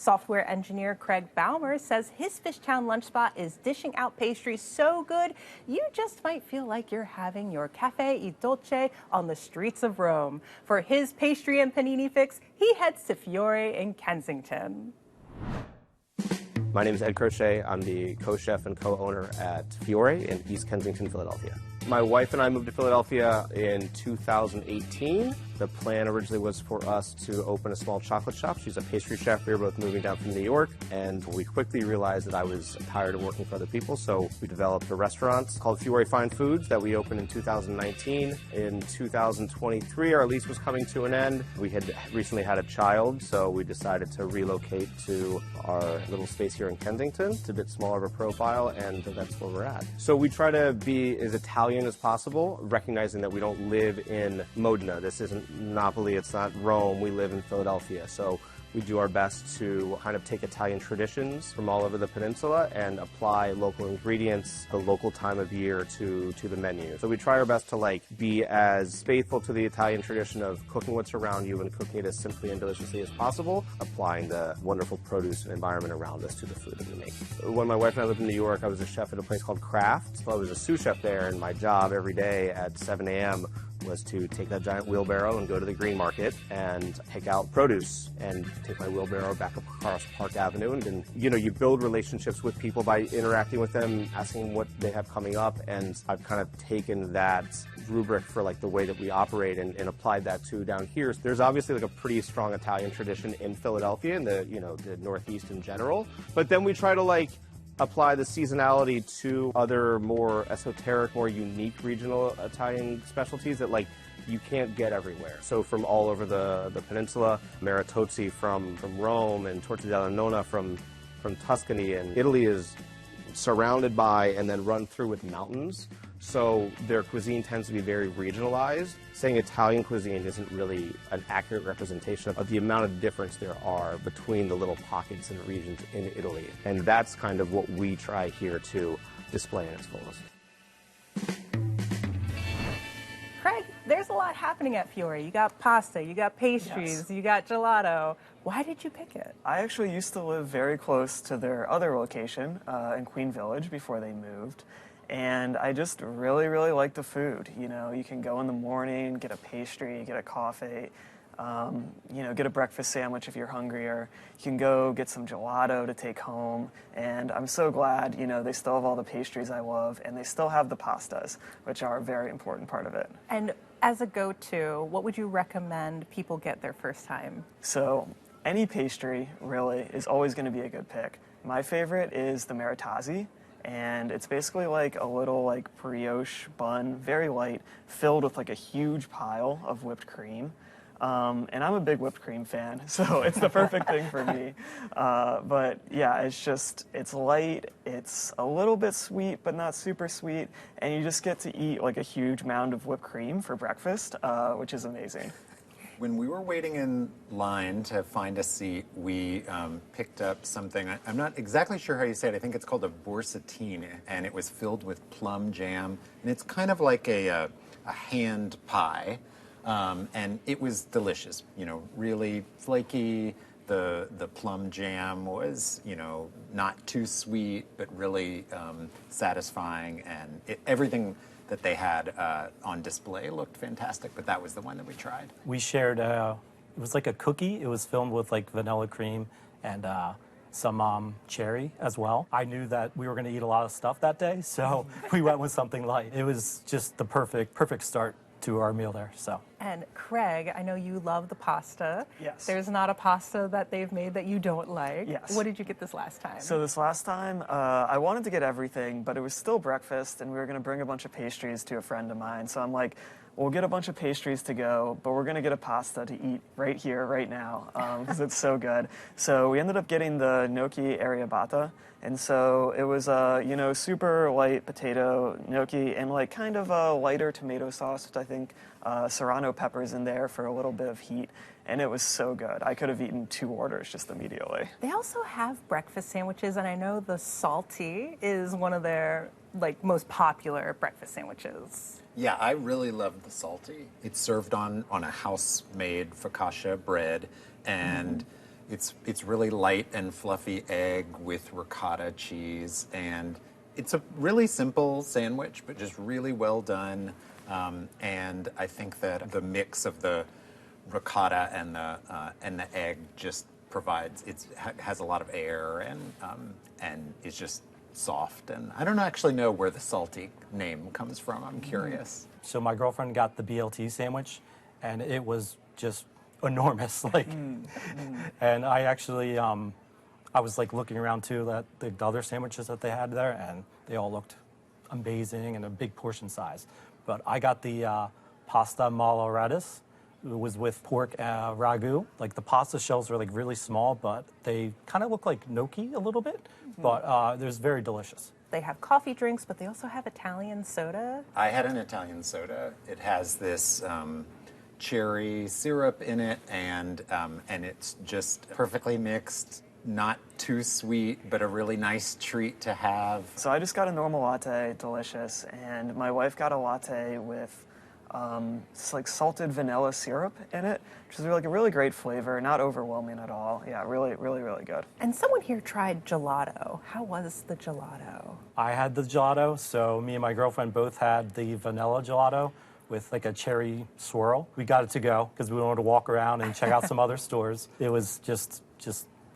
Software engineer Craig Baumer says his Fishtown lunch spot is dishing out pastries so good, you just might feel like you're having your cafe e dolce on the streets of Rome. For his pastry and panini fix, he heads to Fiore in Kensington. My name is Ed Crochet. I'm the co-chef and co-owner at Fiore in East Kensington, Philadelphia. My wife and I moved to Philadelphia in 2018. The plan originally was for us to open a small chocolate shop. She's a pastry chef. We were both moving down from New York, and we quickly realized that I was tired of working for other people, so we developed a restaurant called Fiore Fine Foods that we opened in 2019. In 2023, our lease was coming to an end. We had recently had a child, so we decided to relocate to our little space here in Kensington. It's a bit smaller of a profile, and that's where we're at. So we try to be as Italian as possible, recognizing that we don't live in Modena. This isn't Napoli, it's not Rome. We live in Philadelphia. So we do our best to kind of take Italian traditions from all over the peninsula and apply local ingredients, the local time of year to the menu. So we try our best to be as faithful to the Italian tradition of cooking what's around you and cooking it as simply and deliciously as possible, applying the wonderful produce and environment around us to the food that we make. When my wife and I lived in New York, I was a chef at a place called Kraft. So I was a sous chef there, and my job every day at 7 a.m. was to take that giant wheelbarrow and go to the green market and pick out produce and take my wheelbarrow back up across Park Avenue. And then, you build relationships with people by interacting with them, asking what they have coming up. And I've kind of taken that rubric for the way that we operate and applied that to down here. There's obviously a pretty strong Italian tradition in Philadelphia and the Northeast in general. But then we try to apply the seasonality to other more esoteric, more unique regional Italian specialties that you can't get everywhere. So from all over the peninsula, Maritozzi from Rome and torta della nonna from Tuscany, and Italy is surrounded by and then run through with mountains. So their cuisine tends to be very regionalized. Saying Italian cuisine isn't really an accurate representation of the amount of difference there are between the little pockets and regions in Italy. And that's kind of what we try here to display in its fullest. Craig, there's a lot happening at Fiore. You got pasta, you got pastries, Yes. You got gelato. Why did you pick it? I actually used to live very close to their other location in Queen Village before they moved. And I just really, really like the food. You can go in the morning, get a pastry, get a coffee, get a breakfast sandwich if you're hungrier. You can go get some gelato to take home. And I'm so glad, they still have all the pastries I love, and they still have the pastas, which are a very important part of it. And as a go-to, what would you recommend people get their first time? So any pastry, really, is always going to be a good pick. My favorite is the Maritozzi. And it's basically a little brioche bun, very light, filled with a huge pile of whipped cream. And I'm a big whipped cream fan, so it's the perfect thing for me. But yeah, it's light, it's a little bit sweet, but not super sweet. And you just get to eat a huge mound of whipped cream for breakfast, which is amazing. When we were waiting in line to find a seat, we picked up something. I'm not exactly sure how you say it. I think it's called a borsatine, and it was filled with plum jam. And it's kind of like a hand pie, and it was delicious. Really flaky. The plum jam was, not too sweet, but really satisfying, and everything that they had on display looked fantastic, but that was the one that we tried. We shared, it was like a cookie. It was filled with vanilla cream and some cherry as well. I knew that we were gonna eat a lot of stuff that day, so we went with something light. It was just the perfect start to our meal there, so. And Craig, I know you love the pasta. Yes. There's not a pasta that they've made that you don't like. Yes. What did you get this last time? So this last time, I wanted to get everything, but it was still breakfast, and we were going to bring a bunch of pastries to a friend of mine. So I'm like, we'll get a bunch of pastries to go, but we're going to get a pasta to eat right here, right now, because it's so good. So we ended up getting the gnocchi arrabbiata. And so it was super light potato gnocchi and kind of a lighter tomato sauce, which I think serrano peppers in there for a little bit of heat. And it was so good. I could have eaten 2 orders just immediately. They also have breakfast sandwiches, and I know the salty is one of their most popular breakfast sandwiches. Yeah, I really love the salty. It's served on a house-made focaccia bread, and It's really light and fluffy egg with ricotta cheese, and it's a really simple sandwich, but just really well done. And I think that the mix of the ricotta and the egg just provides has a lot of air and is just soft. And I don't actually know where the salty name comes from. I'm curious. So my girlfriend got the BLT sandwich, and it was just enormous. And I actually, I was like looking around too at the other sandwiches that they had there, and they all looked amazing and a big portion size. But I got the pasta malaradis. It was with pork ragu. Like the pasta shells are like really small, but they kind of look like gnocchi a little bit. But they're very delicious. They have coffee drinks, but they also have Italian soda. I had an Italian soda. It has this cherry syrup in it, and it's just perfectly mixed. Not too sweet, but a really nice treat to have. So I just got a normal latte, delicious, and my wife got a latte with it's like salted vanilla syrup in it, which is like a really great flavor, not overwhelming at all. Yeah, really, really, really good. And someone here tried gelato. How was the gelato? I had the gelato, so me and my girlfriend both had the vanilla gelato with like a cherry swirl. We got it to go because we wanted to walk around and check out some other stores. It was just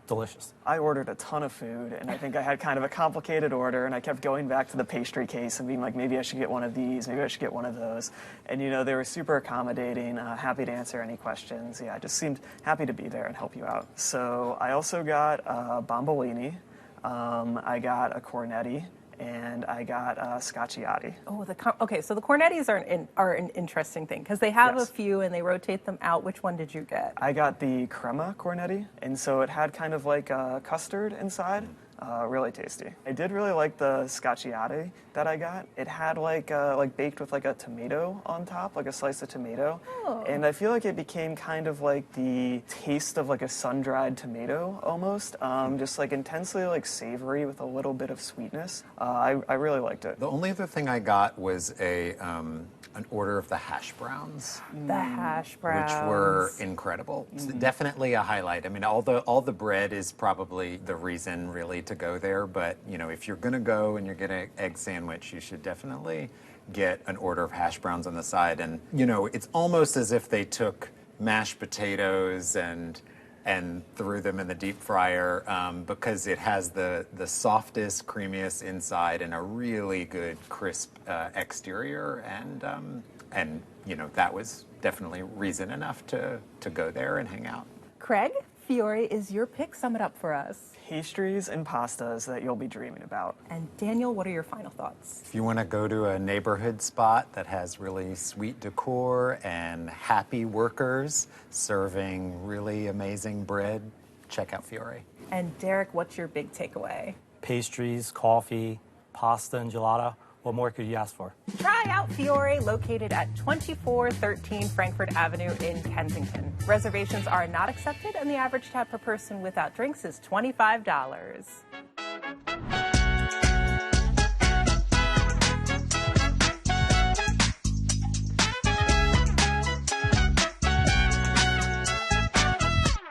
delicious. I ordered a ton of food, and I think I had kind of a complicated order, and I kept going back to the pastry case and being like, maybe I should get one of these, maybe I should get one of those. And, you know, they were super accommodating, happy to answer any questions. Yeah, just seemed happy to be there and help you out. So I also got bombolini, I got a cornetti, and I got scacciati. Oh, okay. So the cornettis are an interesting thing because they have Yes. a few and they rotate them out. Which one did you get? I got the crema cornetti, and so it had kind of like custard inside. Really tasty. I did really like the scacciati that I got. It had like baked with like a tomato on top, like a slice of tomato. Oh. And I feel like it became kind of like the taste of like a sun-dried tomato almost. Just like intensely like savory with a little bit of sweetness. I really liked it. The only other thing I got was an order of the hash browns, The hash browns. which were incredible. It's definitely a highlight. I mean, all the bread is probably the reason really to go there, but you know, if you're gonna go and you're getting an egg sandwich, you should definitely get an order of hash browns on the side. And you know, it's almost as if they took mashed potatoes and threw them in the deep fryer because it has the softest, creamiest inside and a really good crisp exterior, and you know, that was definitely reason enough to go there and hang out. Craig, Fiore is your pick. Sum it up for us. Pastries and pastas that you'll be dreaming about. And Daniel, what are your final thoughts? If you want to go to a neighborhood spot that has really sweet decor and happy workers serving really amazing bread, check out Fiore. And Derek, what's your big takeaway? Pastries, coffee, pasta, and gelato. What more could you ask for? Try out Fiore, located at 2413 Frankfurt Avenue in Kensington. Reservations are not accepted, and the average tab per person without drinks is $25.